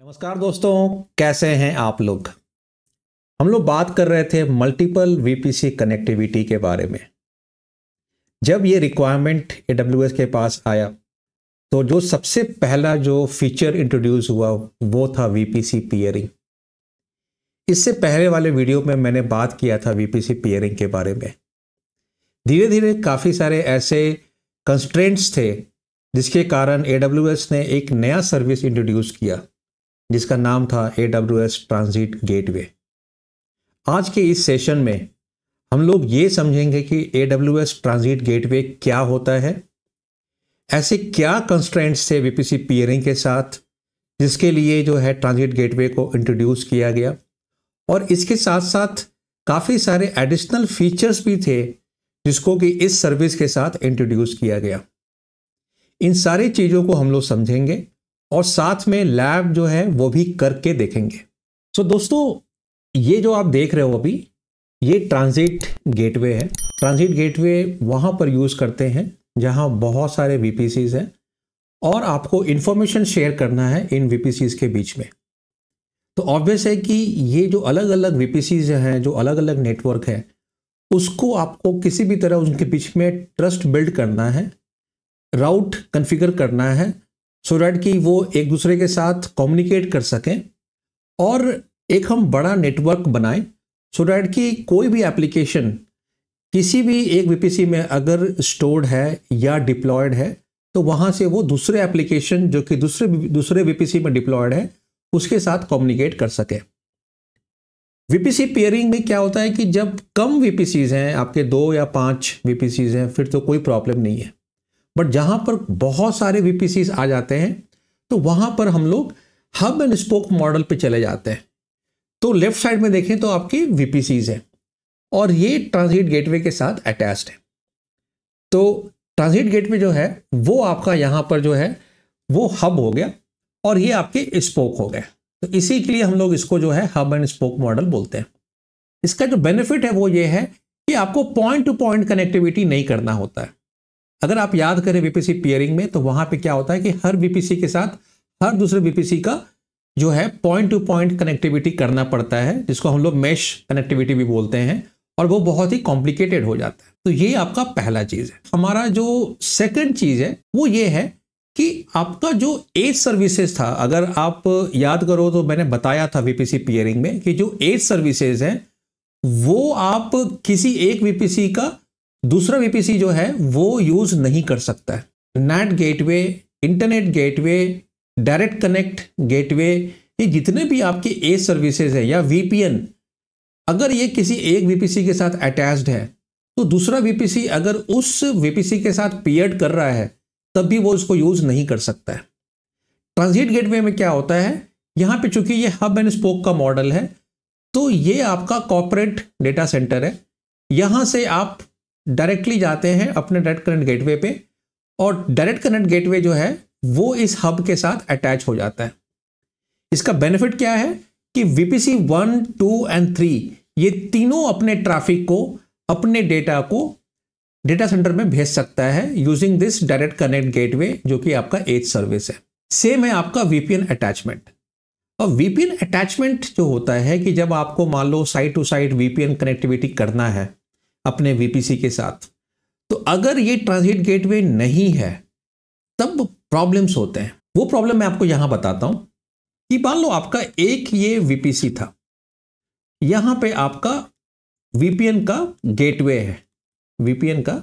नमस्कार दोस्तों, कैसे हैं आप लोग। हम लोग बात कर रहे थे मल्टीपल वीपीसी कनेक्टिविटी के बारे में। जब ये रिक्वायरमेंट AWS के पास आया तो जो सबसे पहला जो फीचर इंट्रोड्यूस हुआ वो था वीपीसी पियरिंग। इससे पहले वाले वीडियो में मैंने बात किया था वीपीसी पियरिंग के बारे में। धीरे धीरे काफ़ी सारे ऐसे कंस्ट्रेंट्स थे जिसके कारण AWS ने एक नया सर्विस इंट्रोड्यूस किया जिसका नाम था AWS ट्रांजिट गेटवे। आज के इस सेशन में हम लोग ये समझेंगे कि AWS ट्रांजिट गेटवे क्या होता है, ऐसे क्या कंस्ट्रेंट्स थे वीपीसी पियरिंग के साथ जिसके लिए जो है ट्रांजिट गेटवे को इंट्रोड्यूस किया गया, और इसके साथ साथ काफ़ी सारे एडिशनल फीचर्स भी थे जिसको कि इस सर्विस के साथ इंट्रोड्यूस किया गया। इन सारी चीज़ों को हम लोग समझेंगे और साथ में लैब जो है वो भी करके देखेंगे। सो दोस्तों, ये जो आप देख रहे हो अभी, ये ट्रांजिट गेटवे है। ट्रांजिट गेटवे वहाँ पर यूज़ करते हैं जहाँ बहुत सारे VPCs हैं और आपको इन्फॉर्मेशन शेयर करना है इन VPCs के बीच में। तो ऑब्वियस है कि ये जो अलग अलग VPCs हैं, जो अलग अलग नेटवर्क है, उसको आपको किसी भी तरह उनके बीच में ट्रस्ट बिल्ड करना है, राउट कॉन्फ़िगर करना है सो दैट कि वो एक दूसरे के साथ कम्युनिकेट कर सकें और एक हम बड़ा नेटवर्क बनाएं सो दैट कि कोई भी एप्लीकेशन किसी भी एक VPC में अगर स्टोर्ड है या डिप्लॉयड है तो वहाँ से वो दूसरे एप्लीकेशन जो कि दूसरे VPC में डिप्लॉयड है उसके साथ कम्युनिकेट कर सके। VPC पेयरिंग में क्या होता है कि जब कम VPCs हैं, आपके 2 या 5 VPCs हैं, फिर तो कोई प्रॉब्लम नहीं है। बट जहाँ पर बहुत सारे VPCs आ जाते हैं तो वहाँ पर हम लोग हब एंड स्पोक मॉडल पे चले जाते हैं। तो लेफ्ट साइड में देखें तो आपकी VPCs हैं और ये ट्रांजिट गेटवे के साथ अटैच्ड है। तो ट्रांजिट गेटवे जो है वो आपका यहाँ पर जो है वो हब हो गया और ये आपके स्पोक हो गए। तो इसी के लिए हम लोग इसको जो है हब एंड स्पोक मॉडल बोलते हैं। इसका जो बेनिफिट है वो ये है कि आपको पॉइंट टू पॉइंट कनेक्टिविटी नहीं करना होता है। अगर आप याद करें VPC पियरिंग में तो वहां पे क्या होता है कि हर VPC के साथ हर दूसरे VPC का जो है पॉइंट टू पॉइंट कनेक्टिविटी करना पड़ता है, जिसको हम लोग मेश कनेक्टिविटी भी बोलते हैं, और वो बहुत ही कॉम्प्लिकेटेड हो जाता है। तो ये आपका पहला चीज है। हमारा जो सेकंड चीज है वो ये है कि आपका जो एज सर्विसेज था, अगर आप याद करो तो मैंने बताया था VPC पियरिंग में कि जो एज सर्विसेज है वो आप किसी एक VPC का दूसरा VPC जो है वो यूज नहीं कर सकता है। Net gateway, internet gateway, direct connect gateway, ये जितने भी आपके एज सर्विसेज है या VPN, अगर ये किसी एक VPC के साथ अटैच्ड है तो दूसरा VPC अगर उस VPC के साथ पेयर्ड कर रहा है तब भी वो उसको यूज नहीं कर सकता है। ट्रांजिट गेटवे में क्या होता है, यहाँ पे चूंकि ये हब एंड स्पोक का मॉडल है तो ये आपका कॉर्पोरेट डेटा सेंटर है। यहाँ से आप डायरेक्टली जाते हैं अपने डायरेक्ट कनेक्ट गेटवे पे और डायरेक्ट कनेक्ट गेटवे जो है वो इस हब के साथ अटैच हो जाता है। इसका बेनिफिट क्या है कि VPC 1, 2 एंड 3 ये तीनों अपने ट्रैफिक को, अपने डेटा को डेटा सेंटर में भेज सकता है using this direct connect gateway जो कि आपका एज सर्विस है। सेम है आपका VPN अटैचमेंट। और VPN अटैचमेंट जो होता है कि जब आपको मान लो site to site VPN connectivity करना है अपने VPC के साथ, तो अगर ये ट्रांजिट गेटवे नहीं है तब प्रॉब्लम्स होते हैं। वो प्रॉब्लम मैं आपको यहां बताता हूं कि मान लो आपका एक ये VPC था, यहां पे आपका VPN का गेटवे है, VPN का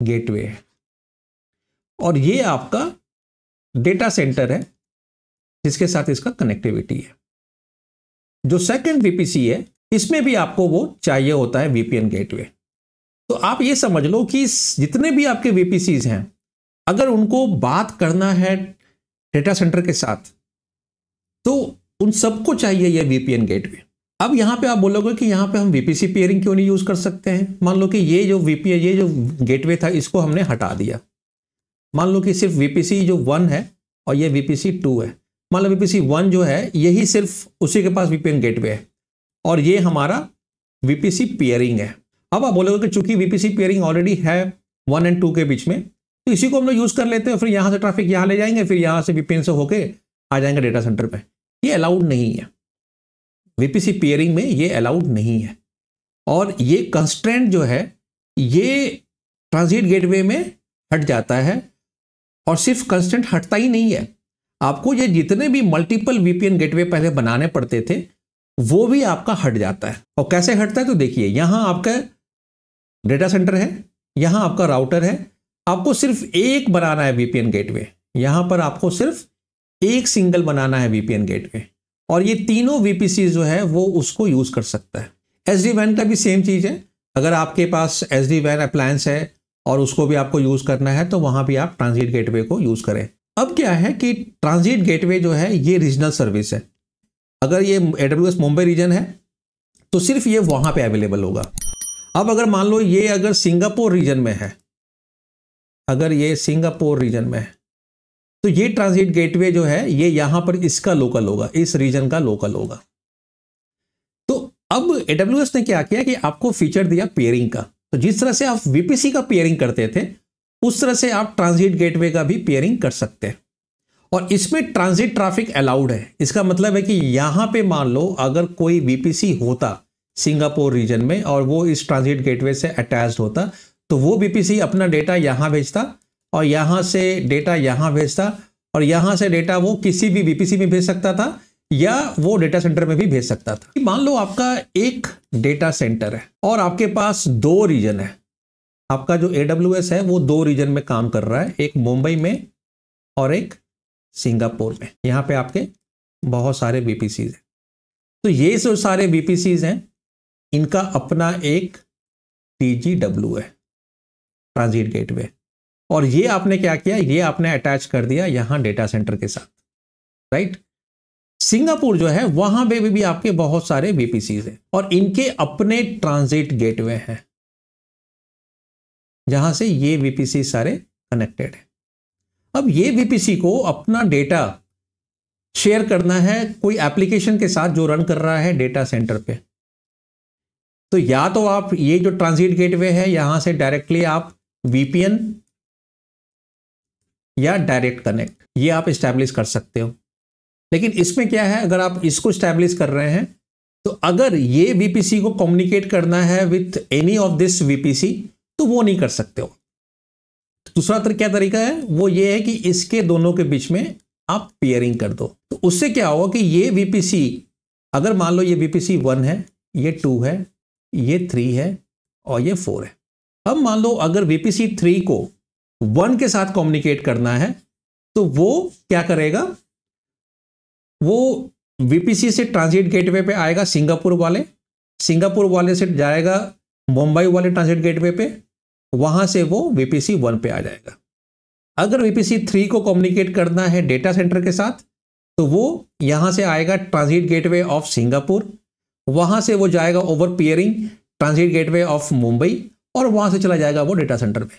गेटवे है, और ये आपका डेटा सेंटर है जिसके साथ इसका कनेक्टिविटी है। जो सेकंड VPC है इसमें भी आपको वो चाहिए होता है VPN गेटवे। तो आप ये समझ लो कि जितने भी आपके VPCs हैं अगर उनको बात करना है डेटा सेंटर के साथ तो उन सबको चाहिए ये VPN गेटवे। अब यहां पे आप बोलोगे कि यहां पे हम VPC पेयरिंग क्यों नहीं यूज कर सकते हैं। मान लो कि ये जो गेटवे था इसको हमने हटा दिया। मान लो कि सिर्फ VPC जो 1 है और ये VPC 2 है। मान लो VPC 1 जो है यही सिर्फ उसी के पास VPN गेटवे है और ये हमारा VPC पेयरिंग है। अब आप बोलोगे कि चूंकि VPC पेयरिंग ऑलरेडी है 1 और 2 के बीच में, तो इसी को हम लोग यूज कर लेते हैं, फिर यहां से ट्रैफिक यहां ले जाएंगे, फिर यहां से वीपीएन से होके आ जाएंगे डेटा सेंटर पे। ये अलाउड नहीं है, वीपीसी पेयरिंग में ये अलाउड नहीं है। और ये कंस्ट्रेंट जो है ये ट्रांजिट गेटवे में हट जाता है। और सिर्फ कंस्ट्रेंट हटता ही नहीं है, आपको ये जितने भी मल्टीपल वीपीएन गेटवे पहले बनाने पड़ते थे वो भी आपका हट जाता है। और कैसे हटता है तो देखिए, यहां आपका डेटा सेंटर है, यहां आपका राउटर है, आपको सिर्फ एक बनाना है वीपीएन गेटवे, यहां पर आपको सिर्फ एक सिंगल बनाना है वीपीएन गेटवे, और ये तीनों वीपीसी जो है वो उसको यूज कर सकता है। एसडी वैन का भी सेम चीज है, अगर आपके पास एसडी वैन अप्लायंस है और उसको भी आपको यूज करना है तो वहां भी आप ट्रांजिट गेटवे को यूज करें। अब क्या है कि ट्रांजिट गेटवे जो है ये रीजनल सर्विस है। अगर ये AWS मुंबई रीजन है तो सिर्फ ये वहां पे अवेलेबल होगा। अब अगर मान लो ये अगर सिंगापुर रीजन में है, अगर ये सिंगापुर रीजन में है तो ये ट्रांजिट गेटवे जो है ये यहां पर इसका लोकल होगा, इस रीजन का लोकल होगा। तो अब AWS ने क्या किया कि आपको फीचर दिया पेयरिंग का। तो जिस तरह से आप वीपीसी का पेयरिंग करते थे उस तरह से आप ट्रांजिट गेटवे का भी पेयरिंग कर सकते हैं। और इसमें ट्रांजिट ट्रैफिक अलाउड है। इसका मतलब है कि यहां पे मान लो अगर कोई वीपीसी होता सिंगापुर रीजन में और वो इस ट्रांजिट गेटवे से अटैच्ड होता तो वो वीपीसी अपना डेटा यहां भेजता और यहां से डेटा यहां भेजता और यहां से डेटा वो किसी भी वीपीसी में भेज सकता था या वो डेटा सेंटर में भी भेज सकता था। मान लो आपका एक डेटा सेंटर है और आपके पास दो रीजन है, आपका जो AWS है वो दो रीजन में काम कर रहा है, एक मुंबई में और एक सिंगापुर में। यहां पे आपके बहुत सारे वीपीसीज हैं। तो ये जो सारे वीपीसीज हैं इनका अपना एक TGW है, ट्रांजिट गेटवे, और ये आपने क्या किया, ये आपने अटैच कर दिया यहां डेटा सेंटर के साथ, राइट। सिंगापुर जो है वहां पे भी आपके बहुत सारे वीपीसीज हैं और इनके अपने ट्रांजिट गेटवे हैं जहां से ये वीपीसी सारे कनेक्टेड है। अब ये वीपीसी को अपना डेटा शेयर करना है कोई एप्लीकेशन के साथ जो रन कर रहा है डेटा सेंटर पे। तो या तो आप ये जो ट्रांजिट गेटवे है यहां से डायरेक्टली आप वीपीएन या डायरेक्ट कनेक्ट ये आप एस्टैब्लिश कर सकते हो। लेकिन इसमें क्या है, अगर आप इसको एस्टैब्लिश कर रहे हैं तो अगर ये वीपीसी को कम्युनिकेट करना है with any of this VPC तो वो नहीं कर सकते हो। दूसरा क्या तरीका है वो ये है कि इसके दोनों के बीच में आप पेयरिंग कर दो। तो उससे क्या होगा कि ये वीपीसी, अगर मान लो ये वीपीसी 1 है, ये 2 है, ये 3 है और ये 4 है। अब मान लो अगर वीपीसी 3 को 1 के साथ कम्युनिकेट करना है तो वो क्या करेगा, वो वीपीसी से ट्रांजिट गेटवे पे आएगा सिंगापुर वाले से जाएगा मुंबई वाले ट्रांजिट गेटवे पे, वहां से वो वीपीसी 1 पे आ जाएगा। अगर वीपीसी 3 को कम्युनिकेट करना है डेटा सेंटर के साथ तो वो यहां से आएगा ट्रांजिट गेटवे ऑफ सिंगापुर, वहां से वो जाएगा over peering transit gateway of Mumbai और वहां से चला जाएगा वो डेटा सेंटर में।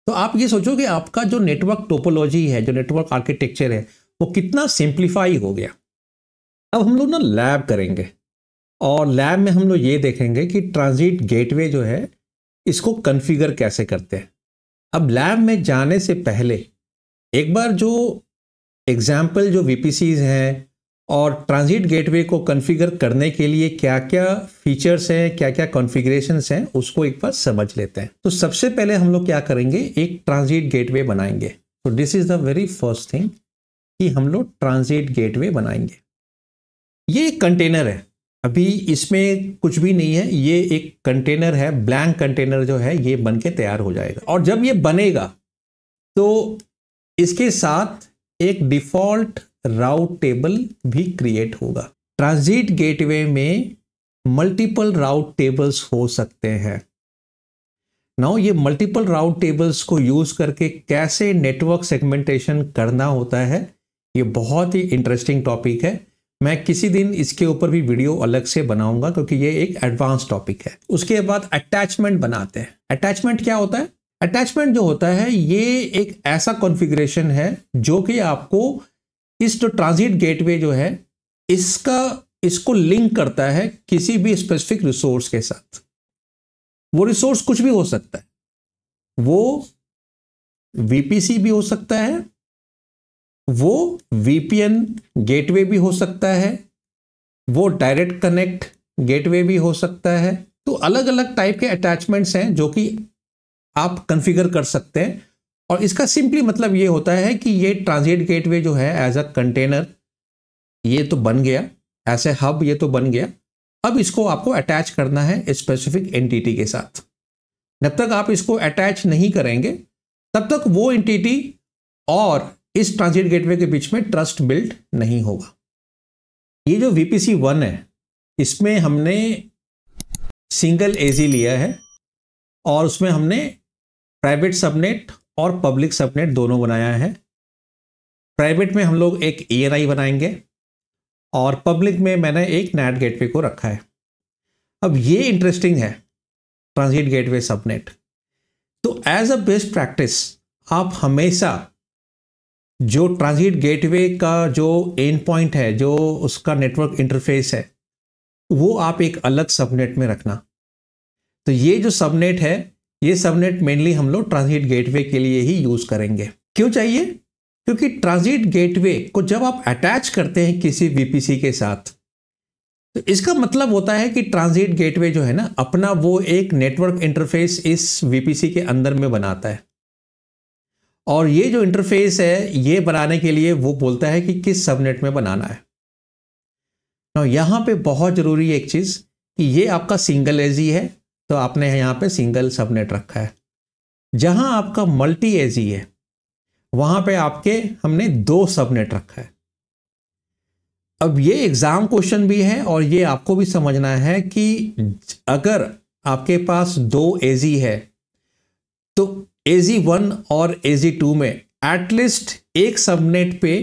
तो आप ये सोचो कि आपका जो नेटवर्क टोपोलॉजी है, जो नेटवर्क आर्किटेक्चर है, वो कितना सिंप्लीफाई हो गया। अब हम लोग ना लैब करेंगे और लैब में हम लोग ये देखेंगे कि ट्रांजिट गेटवे जो है इसको कॉन्फ़िगर कैसे करते हैं। अब लैब में जाने से पहले एक बार जो एग्जाम्पल जो वीपीसीज हैं और ट्रांजिट गेटवे को कॉन्फ़िगर करने के लिए क्या क्या फीचर्स हैं, क्या क्या कॉन्फ़िगरेशंस हैं, उसको एक बार समझ लेते हैं। तो सबसे पहले हम लोग क्या करेंगे, एक ट्रांजिट गेटवे बनाएंगे। तो this is the very first thing कि हम लोग ट्रांजिट गेटवे बनाएंगे। ये एक कंटेनर है, अभी इसमें कुछ भी नहीं है, ये एक कंटेनर है, ब्लैंक कंटेनर जो है ये बन के तैयार हो जाएगा। और जब ये बनेगा तो इसके साथ एक डिफॉल्ट राउट टेबल भी क्रिएट होगा। ट्रांजिट गेटवे में मल्टीपल राउट टेबल्स हो सकते हैं। नाउ ये मल्टीपल राउट टेबल्स को यूज करके कैसे नेटवर्क सेगमेंटेशन करना होता है, ये बहुत ही इंटरेस्टिंग टॉपिक है। मैं किसी दिन इसके ऊपर भी वीडियो अलग से बनाऊंगा क्योंकि ये एक एडवांस टॉपिक है। उसके बाद अटैचमेंट बनाते हैं। अटैचमेंट क्या होता है? अटैचमेंट जो होता है ये एक ऐसा कॉन्फ़िगरेशन है जो कि आपको इस जो ट्रांजिट गेटवे जो है इसको लिंक करता है किसी भी स्पेसिफिक रिसोर्स के साथ। वो रिसोर्स कुछ भी हो सकता है, वो वीपीसी भी हो सकता है, वो वीपीएन गेटवे भी हो सकता है, वो डायरेक्ट कनेक्ट गेटवे भी हो सकता है। तो अलग अलग टाइप के अटैचमेंट्स हैं जो कि आप कॉन्फ़िगर कर सकते हैं। और इसका सिंपली मतलब ये होता है कि ये ट्रांजिट गेटवे जो है एज अ कंटेनर ये तो बन गया, ऐसे हब ये तो बन गया। अब इसको आपको अटैच करना है स्पेसिफिक एंटिटी के साथ। जब तक आप इसको अटैच नहीं करेंगे तब तक वो एंटिटी और इस ट्रांजिट गेटवे के बीच में ट्रस्ट बिल्ड नहीं होगा। ये जो VPC 1 है इसमें हमने सिंगल एजी लिया है और उसमें हमने प्राइवेट सबनेट और पब्लिक सबनेट दोनों बनाया है। प्राइवेट में हम लोग एक ENI बनाएंगे और पब्लिक में मैंने एक NAT गेटवे को रखा है। अब ये इंटरेस्टिंग है ट्रांजिट गेटवे सबनेट। तो एज अ बेस्ट प्रैक्टिस आप हमेशा जो ट्रांजिट गेटवे का जो एंड पॉइंट है, जो उसका नेटवर्क इंटरफेस है, वो आप एक अलग सबनेट में रखना। तो ये जो सबनेट है, ये सबनेट मेनली हम लोग ट्रांजिट गेटवे के लिए ही यूज करेंगे। क्यों चाहिए? क्योंकि ट्रांजिट गेटवे को जब आप अटैच करते हैं किसी VPC के साथ, तो इसका मतलब होता है कि ट्रांजिट गेटवे जो है ना अपना वो एक नेटवर्क इंटरफेस इस VPC के अंदर में बनाता है। और ये जो इंटरफेस है ये बनाने के लिए वो बोलता है कि किस सबनेट में बनाना है। ना यहां पे बहुत जरूरी है एक चीज कि ये आपका सिंगल एजी है, तो आपने यहां पे सिंगल सबनेट रखा है। जहां आपका मल्टी एजी है वहां पे आपके हमने 2 सबनेट रखा है। अब ये एग्जाम क्वेश्चन भी है और ये आपको भी समझना है कि अगर आपके पास 2 एजी है तो AZ1 और AZ2 में एटलीस्ट एक सबनेट पे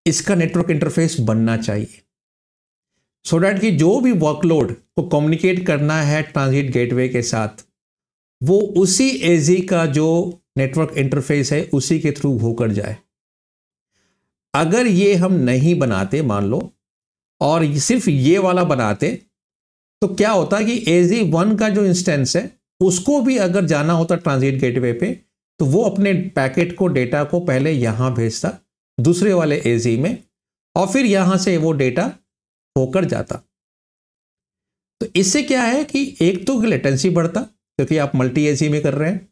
इसका नेटवर्क इंटरफेस बनना चाहिए, सो डैट कि जो भी वर्कलोड को कम्युनिकेट करना है ट्रांजिट गेटवे के साथ वो उसी AZ का जो नेटवर्क इंटरफेस है उसी के थ्रू होकर जाए। अगर ये हम नहीं बनाते मान लो और सिर्फ ये वाला बनाते तो क्या होता कि AZ1 का जो इंस्टेंस है उसको भी अगर जाना होता ट्रांजिट गेटवे पे तो वो अपने पैकेट को, डेटा को पहले यहां भेजता दूसरे वाले AZ में और फिर यहां से वो डेटा होकर जाता। तो इससे क्या है कि एक तो लेटेंसी बढ़ता क्योंकि आप मल्टी AZ में कर रहे हैं,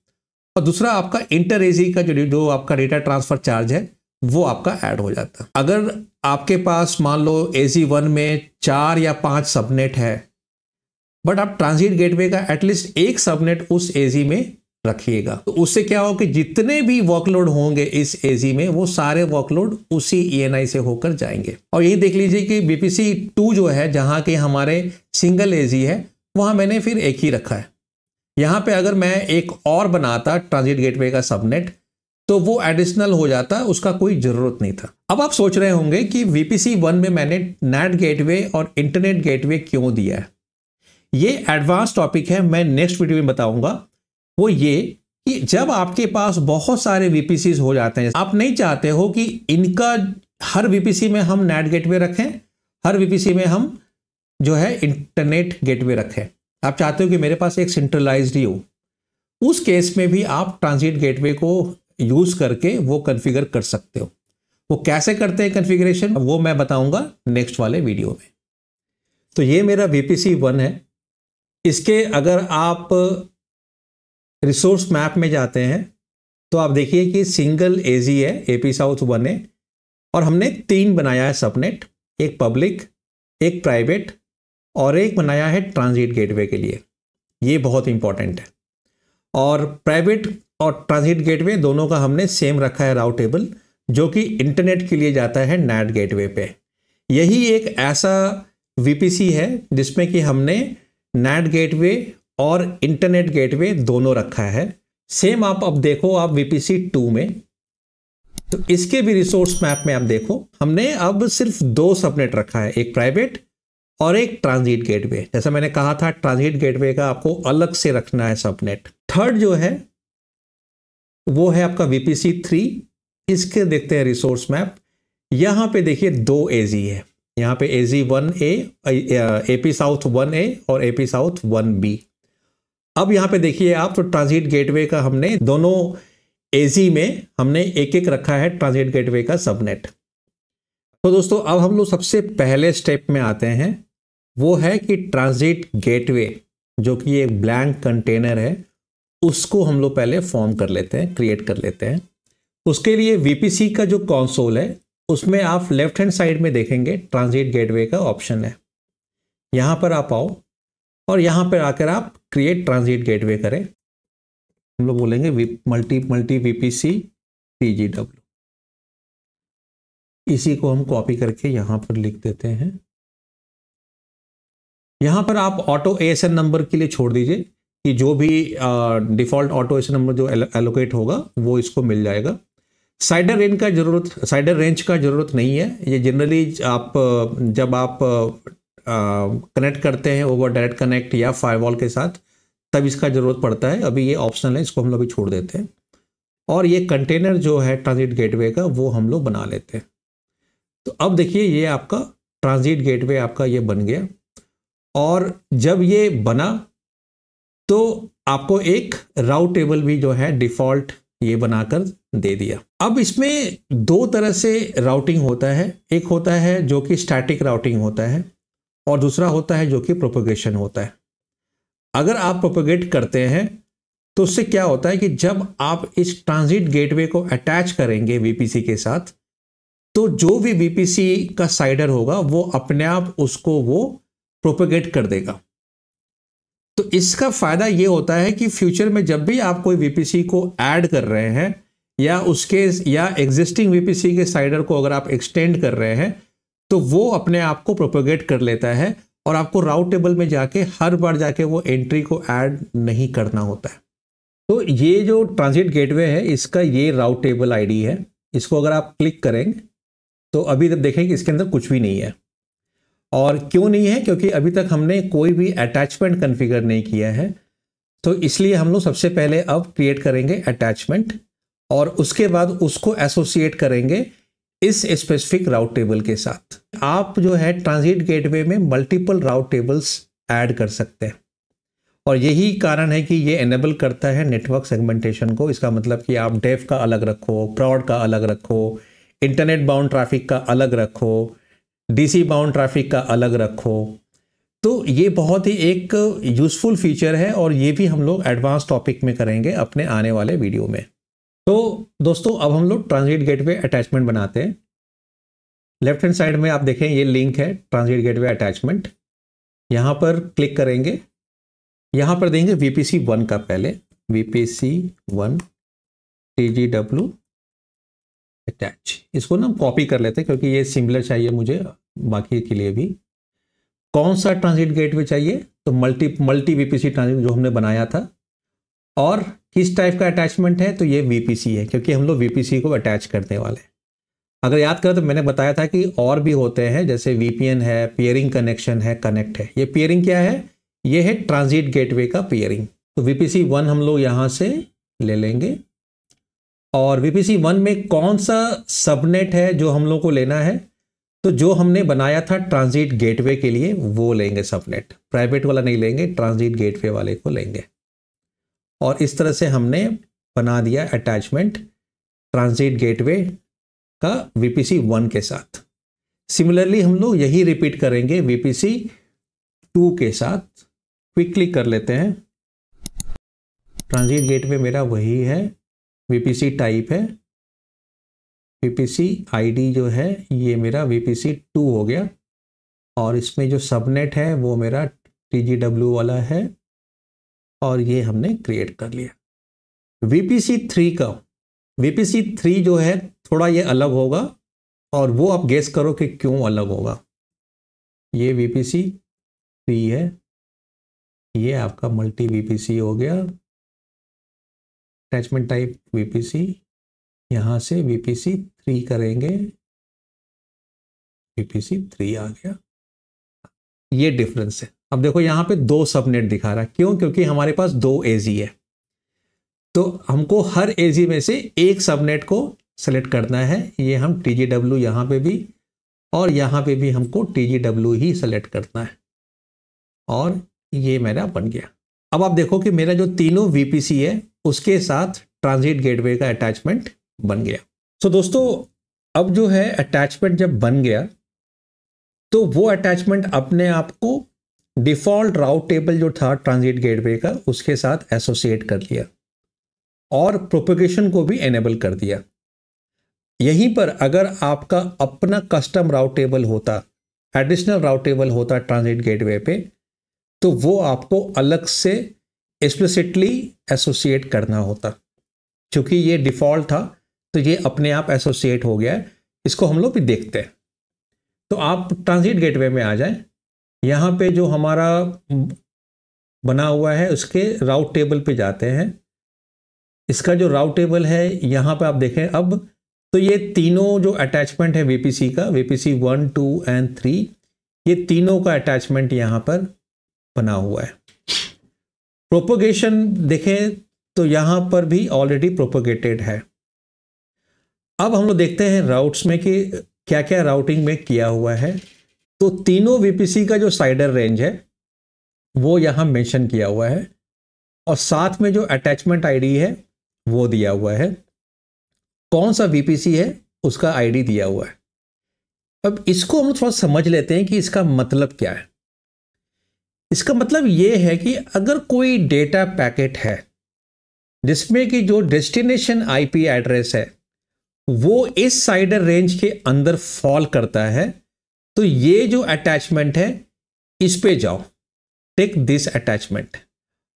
और दूसरा आपका इंटर AZ का जो आपका डेटा ट्रांसफर चार्ज है वो आपका ऐड हो जाता। अगर आपके पास मान लो AZ1 में 4 या 5 सबनेट है बट आप ट्रांजिट गेटवे का एटलीस्ट एक सबनेट उस AZ में रखिएगा, तो उससे क्या हो कि जितने भी वर्कलोड होंगे इस AZ में वो सारे वर्कलोड उसी ENI से होकर जाएंगे। और यही देख लीजिए कि VPC 2 जो है जहां के हमारे सिंगल AZ है वहां मैंने फिर एक ही रखा है। यहां पे अगर मैं एक और बनाता ट्रांजिट गेटवे का सबनेट तो वो एडिशनल हो जाता, उसका कोई जरूरत नहीं था। अब आप सोच रहे होंगे कि VPC 1 में मैंने NAT गेटवे और इंटरनेट गेटवे क्यों दिया है। ये एडवांस टॉपिक है, मैं नेक्स्ट वीडियो में बताऊंगा। वो ये कि जब आपके पास बहुत सारे VPCs हो जाते हैं, आप नहीं चाहते हो कि इनका हर VPC में हम NAT गेटवे रखें, हर VPC में हम जो है इंटरनेट गेटवे रखें। आप चाहते हो कि मेरे पास एक सेंट्रलाइज्ड ही हो। उस केस में भी आप ट्रांजिट गेटवे को यूज करके वो कॉन्फ़िगर कर सकते हो। वो कैसे करते हैं कॉन्फ़िगरेशन वो मैं बताऊंगा नेक्स्ट वाले वीडियो में। तो ये मेरा VPC 1 है। इसके अगर आप रिसोर्स मैप में जाते हैं तो आप देखिए कि सिंगल AZ है, AP साउथ 1 है, और हमने 3 बनाया है सबनेट, एक पब्लिक, एक प्राइवेट और एक बनाया है ट्रांजिट गेटवे के लिए। ये बहुत इंपॉर्टेंट है। और प्राइवेट और ट्रांजिट गेटवे दोनों का हमने सेम रखा है राउट टेबल, जो कि इंटरनेट के लिए जाता है NAT गेटवे पे। यही एक ऐसा VPC है जिसमें कि हमने NAT गेटवे और इंटरनेट गेटवे दोनों रखा है। सेम आप अब देखो आप VPC 2 में, तो इसके भी रिसोर्स मैप में आप देखो हमने अब सिर्फ 2 सबनेट रखा है, एक प्राइवेट और एक ट्रांजिट गेटवे। जैसा मैंने कहा था ट्रांजिट गेटवे का आपको अलग से रखना है सबनेट। थर्ड जो है वो है आपका VPC 3। इसके देखते हैं रिसोर्स मैप। यहां पे देखिए 2 AZ है, यहाँ पे AZ1A, AP साउथ 1A और AP साउथ 1B। अब यहाँ पे देखिए आप तो ट्रांजिट गेटवे का हमने दोनों एजी में हमने एक एक रखा है ट्रांजिट गेटवे का सबनेट। तो दोस्तों अब हम लोग सबसे पहले स्टेप में आते हैं, वो है कि ट्रांजिट गेटवे जो कि एक ब्लैंक कंटेनर है उसको हम लोग पहले फॉर्म कर लेते हैं, क्रिएट कर लेते हैं। उसके लिए वीपीसी का जो कंसोल है उसमें आप लेफ्ट हैंड साइड में देखेंगे ट्रांजिट गेटवे का ऑप्शन है, यहां पर आप आओ और यहां पर आकर आप क्रिएट ट्रांजिट गेटवे करें। हम लोग बोलेंगे मल्टी वीपीसी टीजीडब्ल्यू, इसी को हम कॉपी करके यहां पर लिख देते हैं। यहां पर आप ऑटो एएसएन नंबर के लिए छोड़ दीजिए कि जो भी डिफॉल्ट ऑटो एएसएन नंबर जो एलोकेट होगा वो इसको मिल जाएगा। साइडर रेंज का जरूरत नहीं है, ये जनरली आप जब आप कनेक्ट करते हैं ओवर डायरेक्ट कनेक्ट या फायरवॉल के साथ तब इसका जरूरत पड़ता है, अभी ये ऑप्शनल है, इसको हम लोग भी छोड़ देते हैं। और ये कंटेनर जो है ट्रांजिट गेटवे का वो हम लोग बना लेते हैं। तो अब देखिए ये आपका ट्रांजिट गेटवे आपका ये बन गया, और जब ये बना तो आपको एक राउट टेबल भी जो है डिफॉल्ट ये बनाकर दे दिया। अब इसमें दो तरह से राउटिंग होता है, एक होता है जो कि स्टैटिक राउटिंग होता है और दूसरा होता है जो कि प्रोपेगेशन होता है। अगर आप प्रोपेगेट करते हैं तो उससे क्या होता है कि जब आप इस ट्रांजिट गेटवे को अटैच करेंगे वीपीसी के साथ, तो जो भी वीपीसी का साइडर होगा वो अपने आप उसको वो प्रोपेगेट कर देगा। तो इसका फायदा ये होता है कि फ्यूचर में जब भी आप कोई वीपीसी को ऐड कर रहे हैं या एग्जिस्टिंग वीपीसी के साइडर को अगर आप एक्सटेंड कर रहे हैं तो वो अपने आप को प्रोपेगेट कर लेता है और आपको राउट टेबल में जाके हर बार जाके वो एंट्री को ऐड नहीं करना होता है। तो ये जो ट्रांजिट गेटवे है इसका ये राउट टेबल आईडी है, इसको अगर आप क्लिक करेंगे तो अभी तक देखें कि इसके अंदर कुछ भी नहीं है। और क्यों नहीं है? क्योंकि अभी तक हमने कोई भी अटैचमेंट कॉन्फ़िगर नहीं किया है, तो इसलिए हम लोग सबसे पहले अब क्रिएट करेंगे अटैचमेंट और उसके बाद उसको एसोसिएट करेंगे इस स्पेसिफिक राउट टेबल के साथ। आप जो है ट्रांजिट गेटवे में मल्टीपल राउट टेबल्स ऐड कर सकते हैं और यही कारण है कि ये एनेबल करता है नेटवर्क सेगमेंटेशन को। इसका मतलब कि आप डेफ का अलग रखो, प्रॉड का अलग रखो, इंटरनेट बाउंड ट्रैफिक का अलग रखो, डीसी बाउंड ट्रैफिक का अलग रखो। तो ये बहुत ही एक यूजफुल फीचर है और ये भी हम लोग एडवांस टॉपिक में करेंगे अपने आने वाले वीडियो में। तो दोस्तों अब हम लोग ट्रांजिट गेटवे अटैचमेंट बनाते हैं। लेफ्ट हैंड साइड में आप देखें ये लिंक है ट्रांजिट गेटवे अटैचमेंट, यहाँ पर क्लिक करेंगे, यहाँ पर देंगे VPC1 का, पहले VPC1 TGW अटैच। इसको ना कॉपी कर लेते हैं क्योंकि ये सिमिलर चाहिए मुझे बाकी के लिए भी। कौन सा ट्रांजिट गेटवे चाहिए? तो मल्टी वीपीसी ट्रांजिट जो हमने बनाया था। और किस टाइप का अटैचमेंट है? तो ये वीपीसी है क्योंकि हम लोग वीपीसी को अटैच करने वाले हैं। अगर याद करें तो मैंने बताया था कि और भी होते हैं, जैसे VPN है, पेयरिंग कनेक्शन है, कनेक्ट है। ये पेयरिंग क्या है? ये है ट्रांजिट गेटवे का पेयरिंग। तो VPC1 हम लोग यहाँ से ले लेंगे और VPC1 में कौन सा सबनेट है जो हम लोग को लेना है? तो जो हमने बनाया था ट्रांजिट गेटवे के लिए वो लेंगे सबनेट, प्राइवेट वाला नहीं लेंगे, ट्रांजिट गेटवे वाले को लेंगे। और इस तरह से हमने बना दिया अटैचमेंट ट्रांजिट गेटवे का VPC1 के साथ। सिमिलरली हम लोग यही रिपीट करेंगे VPC2 के साथ। क्विकली कर लेते हैं। ट्रांजिट गेटवे मेरा वही है, VPC टाइप है, VPC ID जो है ये मेरा VPC2 हो गया और इसमें जो सबनेट है वो मेरा TGW वाला है और ये हमने क्रिएट कर लिया। VPC3 जो है थोड़ा ये अलग होगा और वो आप गेस करो कि क्यों अलग होगा। ये VPC3 है, ये आपका मल्टी VPC हो गया, अटैचमेंट टाइप VPC, यहाँ से VPC3 करेंगे, VPC3 आ गया। ये डिफरेंस है। अब देखो यहाँ पे दो सबनेट दिखा रहा है, क्यों? क्योंकि हमारे पास दो AZ है, तो हमको हर AZ में से एक सबनेट को सेलेक्ट करना है। ये हम TGW यहाँ पे भी और यहाँ पे भी हमको TGW ही सेलेक्ट करना है और ये मेरा बन गया। अब आप देखो कि मेरा जो तीनों VPC है उसके साथ ट्रांजिट गेटवे का अटैचमेंट बन गया। सो दोस्तों, अब जो है अटैचमेंट जब बन गया तो वो अटैचमेंट अपने आप को डिफॉल्ट राउट टेबल जो था ट्रांजिट गेटवे का उसके साथ एसोसिएट कर लिया और प्रोपेगेशन को भी एनेबल कर दिया। यहीं पर अगर आपका अपना कस्टम राउट टेबल होता, एडिशनल राउट टेबल होता ट्रांजिट गेटवे पे, तो वो आपको अलग से एक्सप्लिसिटली एसोसिएट करना होता। क्योंकि ये डिफ़ॉल्ट था तो ये अपने आप एसोसिएट हो गया है। इसको हम लोग भी देखते हैं। तो आप ट्रांजिट गेटवे में आ जाएं। यहाँ पे जो हमारा बना हुआ है उसके राउट टेबल पे जाते हैं। इसका जो राउट टेबल है यहाँ पे आप देखें अब, तो ये तीनों जो अटैचमेंट है वीपीसी का, वीपीसी 1, 2 एंड 3, ये तीनों का अटैचमेंट यहाँ पर बना हुआ है। प्रोपोगेशन देखें तो यहाँ पर भी ऑलरेडी प्रोपोगेटेड है। अब हम लोग देखते हैं राउट्स में कि क्या क्या राउटिंग में किया हुआ है। तो तीनों वीपीसी का जो साइडर रेंज है वो यहाँ मेंशन किया हुआ है और साथ में जो अटैचमेंट आईडी है वो दिया हुआ है। कौन सा वीपीसी है उसका आईडी दिया हुआ है। अब इसको हम थोड़ा समझ लेते हैं कि इसका मतलब क्या है। इसका मतलब ये है कि अगर कोई डेटा पैकेट है जिसमें कि जो डेस्टिनेशन आईपी एड्रेस है वो इस साइडर रेंज के अंदर फॉल करता है, तो ये जो अटैचमेंट है इस पे जाओ, टेक दिस अटैचमेंट,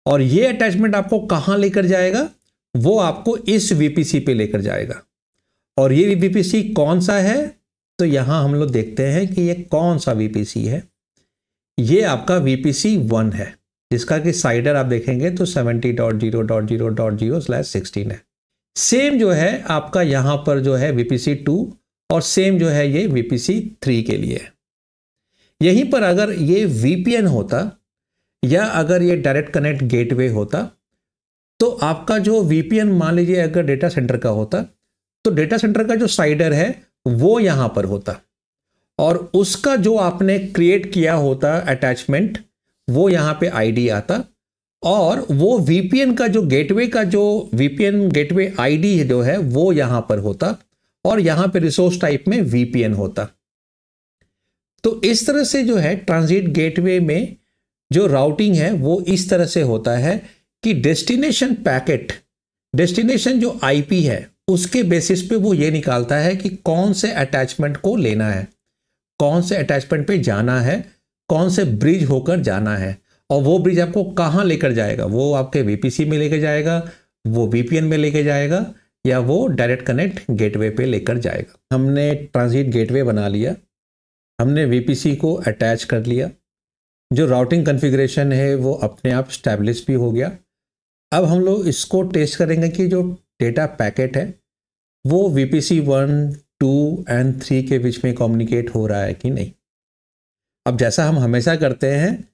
और ये अटैचमेंट आपको कहां लेकर जाएगा, वो आपको इस वीपीसी पे लेकर जाएगा। और ये वीपीसी कौन सा है, तो यहां हम लोग देखते हैं कि ये कौन सा वीपीसी है। ये आपका वीपीसी 1 है जिसका कि साइडर आप देखेंगे तो 70.0.0.0/16 है। सेम जो है आपका यहां पर जो है वीपीसी 2 और सेम जो है ये वीपीसी 3 के लिए। यहीं पर अगर ये वीपीएन होता या अगर ये डायरेक्ट कनेक्ट गेटवे होता तो आपका जो वीपीएन मान लीजिए अगर डेटा सेंटर का होता तो डेटा सेंटर का जो साइडर है वो यहां पर होता और उसका जो आपने क्रिएट किया होता अटैचमेंट वो यहां पे आईडी आता और वो वीपीएन का जो वीपीएन गेटवे आईडी जो है वो यहां पर होता और यहां पे रिसोर्स टाइप में वीपीएन होता। तो इस तरह से जो है ट्रांजिट गेटवे में जो राउटिंग है वो इस तरह से होता है कि डेस्टिनेशन पैकेट, डेस्टिनेशन जो आईपी है उसके बेसिस पे वो ये निकालता है कि कौन से अटैचमेंट को लेना है, कौन से अटैचमेंट पे जाना है, कौन से ब्रिज होकर जाना है और वो ब्रिज आपको कहाँ लेकर जाएगा। वो आपके वीपीसी में लेकर जाएगा, वो वीपीएन में लेकर जाएगा या वो डायरेक्ट कनेक्ट गेटवे पे लेकर जाएगा। हमने ट्रांजिट गेटवे बना लिया, हमने वीपीसी को अटैच कर लिया, जो राउटिंग कॉन्फ़िगरेशन है वो अपने आप स्टैब्लिश भी हो गया। अब हम लोग इसको टेस्ट करेंगे कि जो डेटा पैकेट है वो वीपीसी 1, 2 एंड 3 के बीच में कम्युनिकेट हो रहा है कि नहीं। अब जैसा हम हमेशा करते हैं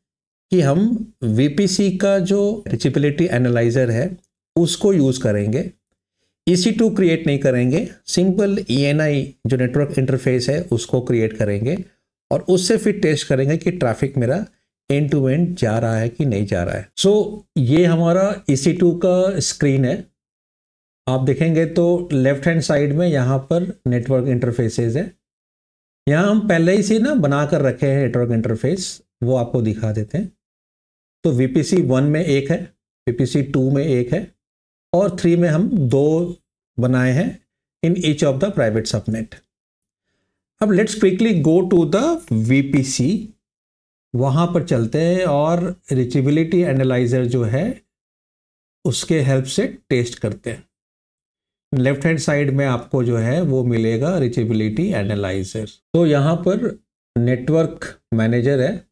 कि हम वीपीसी का जो रीचेबिलिटी एनालाइजर है उसको यूज़ करेंगे, EC2 क्रिएट नहीं करेंगे, सिंपल ENI जो नेटवर्क इंटरफेस है उसको क्रिएट करेंगे और उससे फिर टेस्ट करेंगे कि ट्रैफिक मेरा एंड टू एंड जा रहा है कि नहीं जा रहा है। सो ये हमारा EC2 का स्क्रीन है। आप देखेंगे तो लेफ्ट हैंड साइड में यहाँ पर नेटवर्क इंटरफेसेस है। यहाँ हम पहले ही से ना बना कर रखे हैं नेटवर्क इंटरफेस, वो आपको दिखा देते हैं। तो वीपीसी 1 में एक है, वीपीसी 2 में एक है और 3 में हम 2 बनाए हैं in each of the private subnet. अब let's quickly go to the VPC, वहाँ पर चलते हैं और रीचेबिलिटी एनालाइजर जो है उसके हेल्प से टेस्ट करते हैं। लेफ्ट हैंड साइड में आपको जो है वो मिलेगा रीचेबिलिटी एनालाइजर। तो यहाँ पर नेटवर्क मैनेजर है,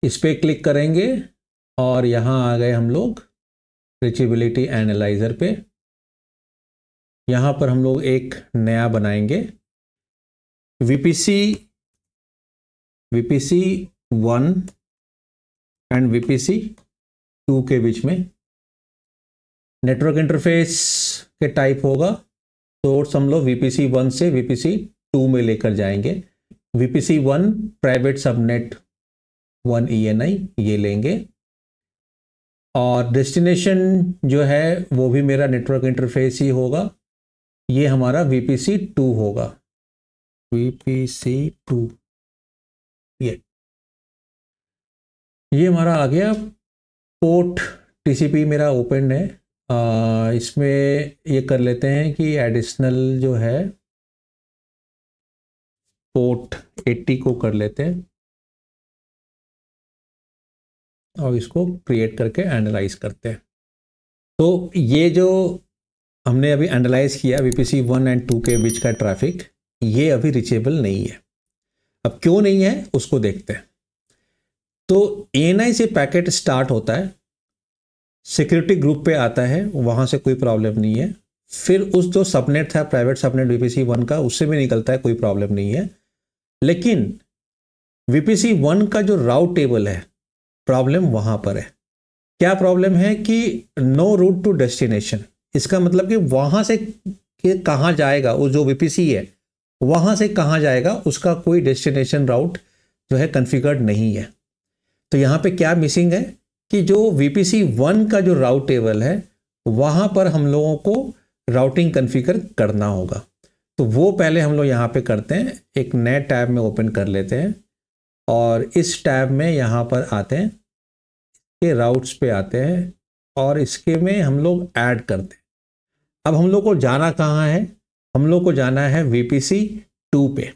इस पर क्लिक करेंगे और यहाँ आ गए हम लोग रीचेबिलिटी एनालाइजर पे। यहाँ पर हम लोग एक नया बनाएंगे वीपीसी 1 एंड वीपीसी 2 के बीच में। नेटवर्क इंटरफेस के टाइप होगा सोर्स हम लोग वीपीसी 1 से वीपीसी 2 में लेकर जाएंगे। वीपीसी 1 प्राइवेट सबनेट 1 ENI ये लेंगे और डेस्टिनेशन जो है वो भी मेरा नेटवर्क इंटरफेस ही होगा। ये हमारा VPC2 होगा, VPC2। ये हमारा आ गया पोर्ट। TCP मेरा ओपन है। इसमें ये कर लेते हैं कि एडिशनल जो है पोर्ट 80 को कर लेते हैं और इसको क्रिएट करके एनालाइज करते हैं। तो ये जो हमने अभी एनालाइज किया VPC1 एंड 2 के बीच का ट्रैफिक, ये अभी रीचेबल नहीं है। अब क्यों नहीं है उसको देखते हैं। तो ANI से पैकेट स्टार्ट होता है, सिक्योरिटी ग्रुप पे आता है, वहाँ से कोई प्रॉब्लम नहीं है। फिर उस जो सबनेट था प्राइवेट सबनेट VPC1 का, उससे भी निकलता है, कोई प्रॉब्लम नहीं है। लेकिन VPC1 का जो राउट टेबल है, प्रॉब्लम वहाँ पर है। क्या प्रॉब्लम है कि नो रूट टू डेस्टिनेशन। इसका मतलब कि वहाँ से कहाँ जाएगा, वो जो VPC है वहाँ से कहाँ जाएगा, उसका कोई डेस्टिनेशन राउट जो है कॉन्फ़िगर्ड नहीं है। तो यहाँ पे क्या मिसिंग है कि जो VPC1 का जो राउट टेबल है वहाँ पर हम लोगों को राउटिंग कॉन्फ़िगर करना होगा। तो वो पहले हम लोग यहाँ पे करते हैं, एक नए टैब में ओपन कर लेते हैं और इस टैब में यहाँ पर आते हैं, ये राउट्स पे आते हैं और इसके में हम लोग ऐड करते हैं। अब हम लोग को जाना कहाँ है, हम लोग को जाना है VPC2 पे।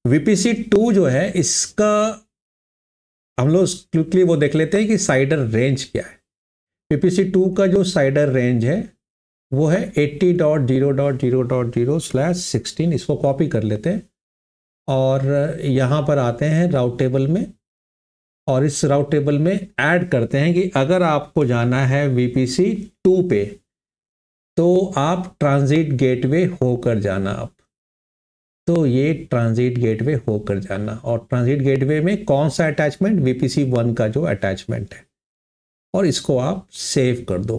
VPC2 जो है इसका हम लोग क्विकली वो देख लेते हैं कि साइडर रेंज क्या है। VPC2 का जो साइडर रेंज है वो है 80.0.0.0/16। इसको कॉपी कर लेते हैं और यहाँ पर आते हैं राउट टेबल में और इस राउट टेबल में ऐड करते हैं कि अगर आपको जाना है VPC2 पे तो आप ट्रांजिट गेटवे होकर जाना। आप तो ये ट्रांजिट गेटवे होकर जाना, और ट्रांजिट गेटवे में कौन सा अटैचमेंट, VPC1 का जो अटैचमेंट है, और इसको आप सेव कर दो।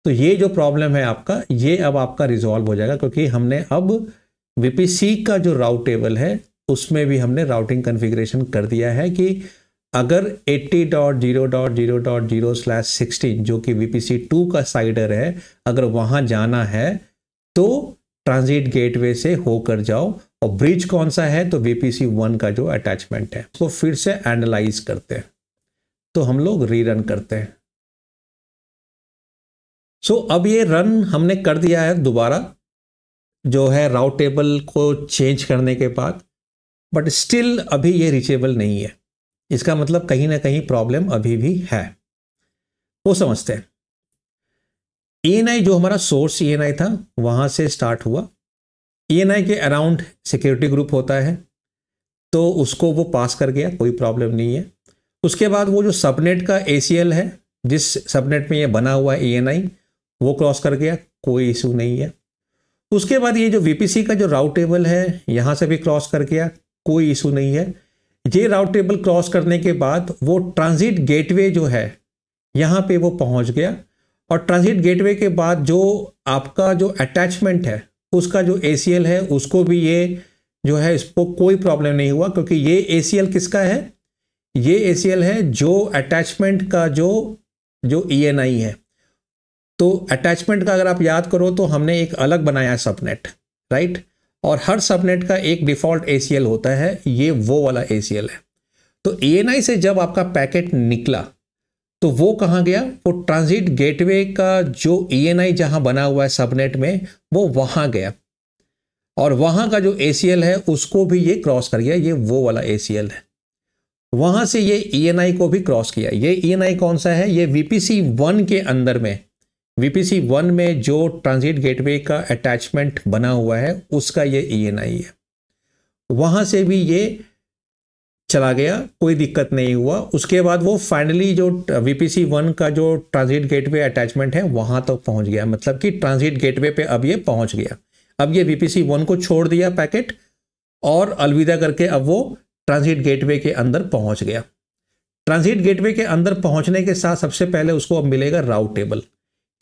तो ये जो प्रॉब्लम है आपका, ये अब आपका रिजॉल्व हो जाएगा, क्योंकि हमने अब VPC का जो राउट टेबल है उसमें भी हमने राउटिंग कॉन्फ़िगरेशन कर दिया है कि अगर 80.0.0.0/16 जो कि VPC2 का साइडर है, अगर वहाँ जाना है तो ट्रांजिट गेटवे से होकर जाओ। और ब्रिज कौन सा है, तो VPC1 का जो अटैचमेंट है। तो फिर से एनालाइज करते हैं, तो हम लोग रीरन करते हैं। सो अब ये रन हमने कर दिया है दोबारा, जो है राउट टेबल को चेंज करने के बाद, बट स्टिल अभी ये रीचेबल नहीं है। इसका मतलब कहीं ना कहीं प्रॉब्लम अभी भी है। वो समझते हैं। ENI जो हमारा सोर्स ENI था वहाँ से स्टार्ट हुआ। ENI के अराउंड सिक्योरिटी ग्रुप होता है, तो उसको वो पास कर गया, कोई प्रॉब्लम नहीं है। उसके बाद वो जो सबनेट का ACL है, जिस सबनेट में ये बना हुआ है ENI, वो क्रॉस कर गया, कोई इशू नहीं है। उसके बाद ये जो VPC का जो राउट टेबल है यहाँ से भी क्रॉस कर गया, कोई इशू नहीं है। ये राउट टेबल क्रॉस करने के बाद वो ट्रांजिट गेटवे जो है यहाँ पे वो पहुँच गया, और ट्रांजिट गेटवे के बाद जो आपका जो अटैचमेंट है उसका जो ACL है उसको भी ये जो है इसको कोई प्रॉब्लम नहीं हुआ, क्योंकि ये ACL किसका है, ये ACL है जो अटैचमेंट का जो ENI है। तो अटैचमेंट का अगर आप याद करो तो हमने एक अलग बनाया सबनेट, राइट, और हर सबनेट का एक डिफ़ॉल्ट ACL होता है, ये वो वाला ACL है। तो ENI से जब आपका पैकेट निकला तो वो कहाँ गया, वो ट्रांजिट गेटवे का जो ENI जहाँ बना हुआ है सबनेट में वो वहाँ गया, और वहाँ का जो ACL है उसको भी ये क्रॉस कर गया, ये वो वाला ACL है। वहाँ से ये ENI को भी क्रॉस किया। ये ENI कौन सा है, ये VPC1 के अंदर में, VPC1 में जो ट्रांजिट गेटवे का अटैचमेंट बना हुआ है उसका ये ENI है। वहाँ से भी ये चला गया, कोई दिक्कत नहीं हुआ। उसके बाद वो फाइनली जो VPC1 का जो ट्रांजिट गेटवे अटैचमेंट है वहाँ तक पहुँच गया, मतलब कि ट्रांजिट गेटवे पे अब ये पहुँच गया। अब ये VPC1 को छोड़ दिया पैकेट और अलविदा करके अब वो ट्रांजिट गेटवे के अंदर पहुँच गया। ट्रांजिट गेटवे के अंदर पहुँचने के साथ सबसे पहले उसको अब मिलेगा राउट टेबल,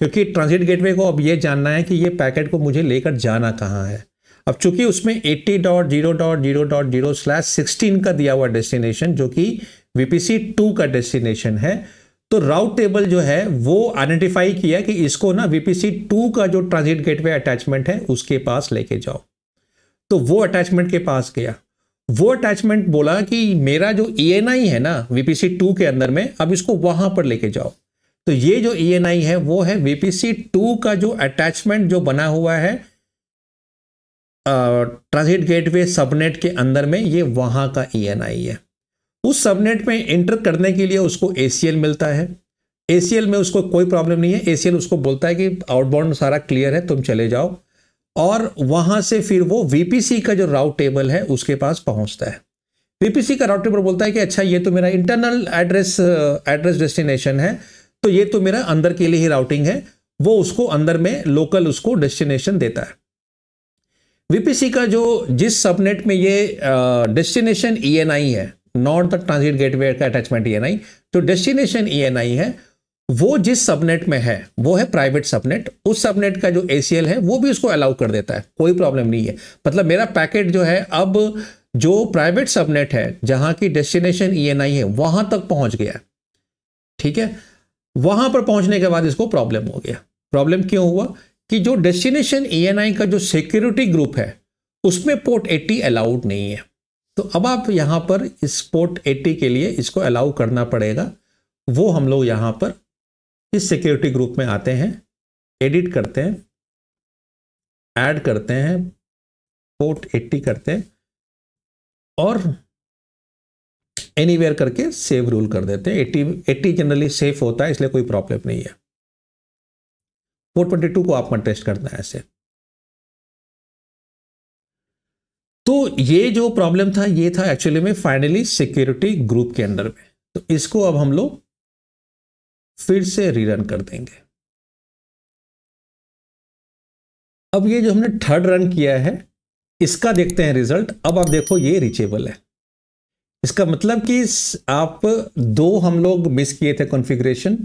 क्योंकि ट्रांजिट गेटवे को अब ये जानना है कि ये पैकेट को मुझे लेकर जाना कहाँ है। अब चूंकि उसमें 80.0.0.0/16 का दिया हुआ डेस्टिनेशन जो कि VPC2 का डेस्टिनेशन है, तो राउट टेबल जो है वो आइडेंटिफाई किया कि इसको ना VPC 2 का जो ट्रांजिट गेटवे अटैचमेंट है उसके पास लेके जाओ। तो वो अटैचमेंट के पास गया, वो अटैचमेंट बोला कि मेरा जो ENI है ना VPC 2 के अंदर में, अब इसको वहां पर लेके जाओ। तो ये जो ENI है वो है VPC 2 का जो अटैचमेंट जो बना हुआ है ट्रांजिट गेटवे सबनेट के अंदर में, ये वहां का ENI है। उस सबनेट में एंटर करने के लिए उसको ACL मिलता है। ACL में उसको कोई प्रॉब्लम नहीं है, ACL उसको बोलता है कि आउटबाउंड सारा क्लियर है, तुम चले जाओ। और वहां से फिर वो VPC का जो राउट टेबल है उसके पास पहुंचता है। VPC का राउट टेबल बोलता है कि अच्छा ये तो मेरा इंटरनल एड्रेस डेस्टिनेशन है, तो ये तो मेरा अंदर के लिए ही राउटिंग है। वो उसको अंदर में लोकल उसको डेस्टिनेशन देता है। VPC का जो जिस सबनेट में ये डेस्टिनेशन ENI है, नॉट द ट्रांजिट गेटवे का अटैचमेंट ENI, तो डेस्टिनेशन ENI है वो जिस सबनेट में है वो है प्राइवेट सबनेट। उस सबनेट का जो ACL है वो भी उसको अलाउ कर देता है, कोई प्रॉब्लम नहीं है। मतलब मेरा पैकेट जो है अब जो प्राइवेट सबनेट है जहां की डेस्टिनेशन ENI है वहां तक पहुंच गया, ठीक है। वहां पर पहुंचने के बाद इसको प्रॉब्लम हो गया। प्रॉब्लम क्यों हुआ कि जो डेस्टिनेशन ENI का जो सिक्योरिटी ग्रुप है उसमें पोर्ट 80 अलाउड नहीं है। तो अब आप यहां पर इस पोर्ट 80 के लिए इसको अलाउ करना पड़ेगा। वो हम लोग यहां पर इस सिक्योरिटी ग्रुप में आते हैं, एडिट करते हैं, ऐड करते हैं, पोर्ट 80 करते हैं और एनीवेयर करके सेव रूल कर देते हैं। 80 जनरली सेफ होता है, इसलिए कोई प्रॉब्लम नहीं है। पोर्ट 22 को आपको टेस्ट करना है ऐसे। तो ये जो प्रॉब्लम था ये था एक्चुअली में फाइनली सिक्योरिटी ग्रुप के अंदर में। तो इसको अब हम लोग फिर से रीरन कर देंगे। अब ये जो हमने थर्ड रन किया है इसका देखते हैं रिजल्ट। अब आप देखो ये रीचेबल है। इसका मतलब कि आप दो हम लोग मिस किए थे कॉन्फ़िगरेशन।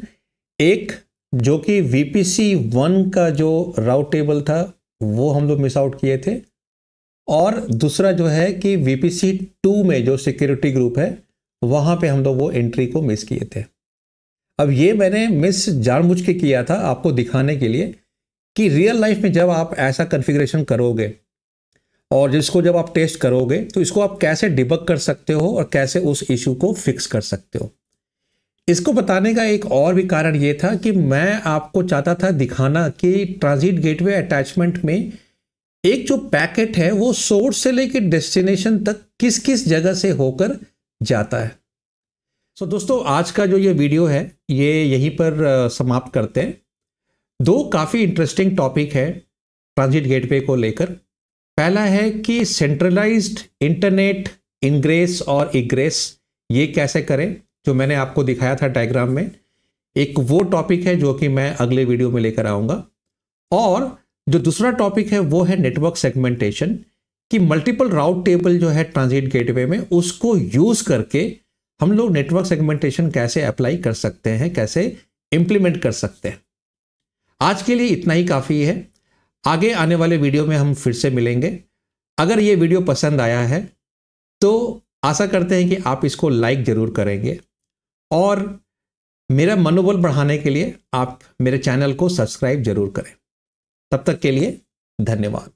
एक जो कि VPC 1 का जो राउट टेबल था वो हम लोग मिस आउट किए थे, और दूसरा जो है कि VPC 2 में जो सिक्योरिटी ग्रुप है वहां पे हम लोग वो एंट्री को मिस किए थे। अब ये मैंने मिस जानबूझ के किया था आपको दिखाने के लिए कि रियल लाइफ में जब आप ऐसा कॉन्फ़िगरेशन करोगे और जिसको जब आप टेस्ट करोगे तो इसको आप कैसे डिबग कर सकते हो और कैसे उस इशू को फिक्स कर सकते हो। इसको बताने का एक और भी कारण ये था कि मैं आपको चाहता था दिखाना कि ट्रांजिट गेटवे अटैचमेंट में एक जो पैकेट है वो सोर्स से लेकर डेस्टिनेशन तक किस किस जगह से होकर जाता है। सो दोस्तों आज का जो ये वीडियो है ये यहीं पर समाप्त करते हैं। दो काफ़ी इंटरेस्टिंग टॉपिक है ट्रांजिट गेटवे को लेकर। पहला है कि सेंट्रलाइज्ड इंटरनेट इनग्रेस और इग्रेस ये कैसे करें, जो मैंने आपको दिखाया था डायग्राम में। एक वो टॉपिक है जो कि मैं अगले वीडियो में लेकर आऊँगा। और जो दूसरा टॉपिक है वो है नेटवर्क सेगमेंटेशन, कि मल्टीपल राउट टेबल जो है ट्रांजिट गेटवे में उसको यूज़ करके हम लोग नेटवर्क सेगमेंटेशन कैसे अप्लाई कर सकते हैं, कैसे इंप्लीमेंट कर सकते हैं। आज के लिए इतना ही काफ़ी है। आगे आने वाले वीडियो में हम फिर से मिलेंगे। अगर ये वीडियो पसंद आया है तो आशा करते हैं कि आप इसको लाइक ज़रूर करेंगे, और मेरा मनोबल बढ़ाने के लिए आप मेरे चैनल को सब्सक्राइब जरूर करें। तब तक के लिए धन्यवाद।